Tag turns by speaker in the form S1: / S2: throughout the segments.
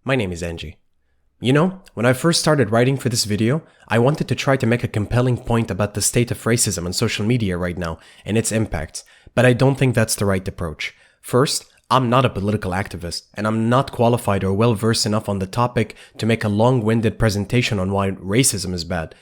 S1: My name is Angie. You know, when I first started writing for this video, I wanted to try to make a compelling point about the state of racism on social media right now and its impacts, but I don't think that's the right approach. First, I'm not a political activist, and I'm not qualified or well-versed enough on the topic to make a long-winded presentation on why racism is bad.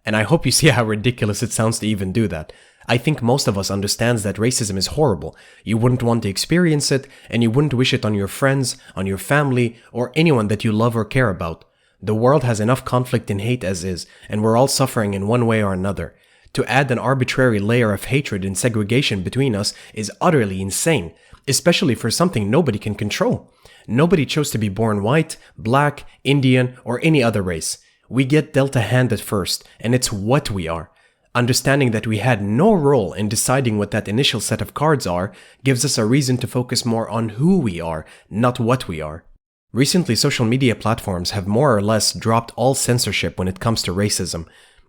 S1: And I hope you see how ridiculous it sounds to even do that. I think most of us understands that racism is horrible. You wouldn't want to experience it, and you wouldn't wish it on your friends, on your family, or anyone that you love or care about. The world has enough conflict and hate as is, and we're all suffering in one way or another. To add an arbitrary layer of hatred and segregation between us is utterly insane, especially for something nobody can control. Nobody chose to be born white, black, Indian, or any other race. We get dealt a hand at first, and it's what we are. Understanding that we had no role in deciding what that initial set of cards are gives us a reason to focus more on who we are, not what we are. Recently, social media platforms have more or less dropped all censorship when it comes to racism.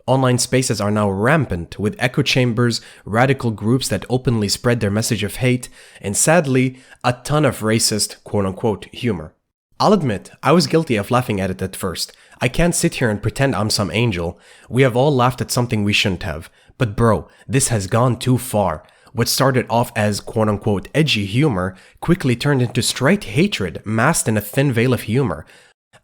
S1: Online spaces are now rampant with echo chambers, radical groups that openly spread their message of hate, and sadly, a ton of racist, quote-unquote, humor. I'll admit, I was guilty of laughing at it at first. I can't sit here and pretend I'm some angel. We have all laughed at something we shouldn't have. But bro, this has gone too far. What started off as quote-unquote edgy humor quickly turned into straight hatred masked in a thin veil of humor.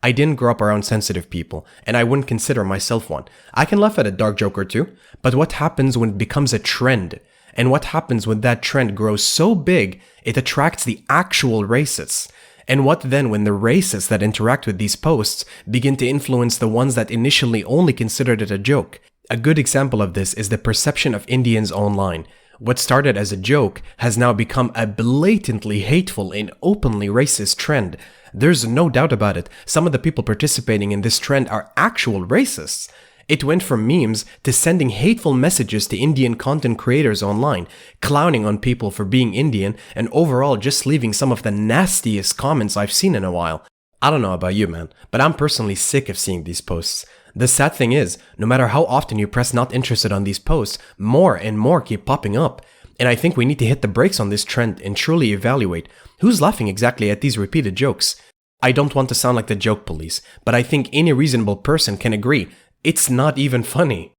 S1: I didn't grow up around sensitive people, and I wouldn't consider myself one. I can laugh at a dark joke or two, but what happens when it becomes a trend? And what happens when that trend grows so big it attracts the actual racists? And what then when the racists that interact with these posts begin to influence the ones that initially only considered it a joke? A good example of this is the perception of Indians online. What started as a joke has now become a blatantly hateful and openly racist trend. There's no doubt about it, some of the people participating in this trend are actual racists. It went from memes to sending hateful messages to Indian content creators online, clowning on people for being Indian, and overall just leaving some of the nastiest comments I've seen in a while. I don't know about you, man, but I'm personally sick of seeing these posts. The sad thing is, no matter how often you press not interested on these posts, more and more keep popping up. And I think we need to hit the brakes on this trend and truly evaluate who's laughing exactly at these repeated jokes. I don't want to sound like the joke police, but I think any reasonable person can agree it's not even funny.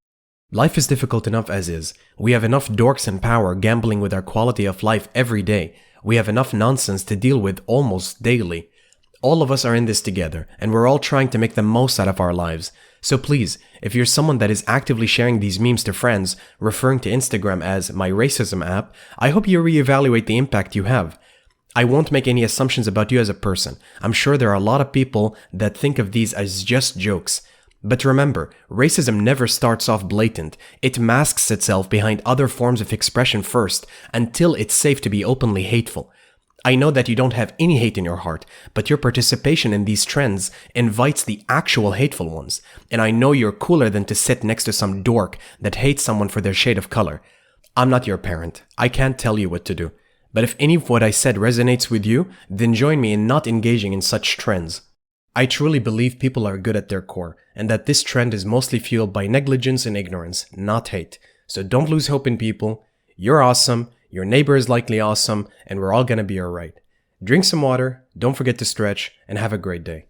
S1: Life is difficult enough as is. We have enough dorks in power gambling with our quality of life every day. We have enough nonsense to deal with almost daily. All of us are in this together, and we're all trying to make the most out of our lives. So please, if you're someone that is actively sharing these memes to friends, referring to Instagram as my racism app, I hope you reevaluate the impact you have. I won't make any assumptions about you as a person. I'm sure there are a lot of people that think of these as just jokes. But remember, racism never starts off blatant. It masks itself behind other forms of expression first, until it's safe to be openly hateful. I know that you don't have any hate in your heart, but your participation in these trends invites the actual hateful ones. And I know you're cooler than to sit next to some dork that hates someone for their shade of color. I'm not your parent. I can't tell you what to do. But if any of what I said resonates with you, then join me in not engaging in such trends. I truly believe people are good at their core, and that this trend is mostly fueled by negligence and ignorance, not hate. So don't lose hope in people. You're awesome, your neighbor is likely awesome, and we're all gonna be alright. Drink some water, don't forget to stretch, and have a great day.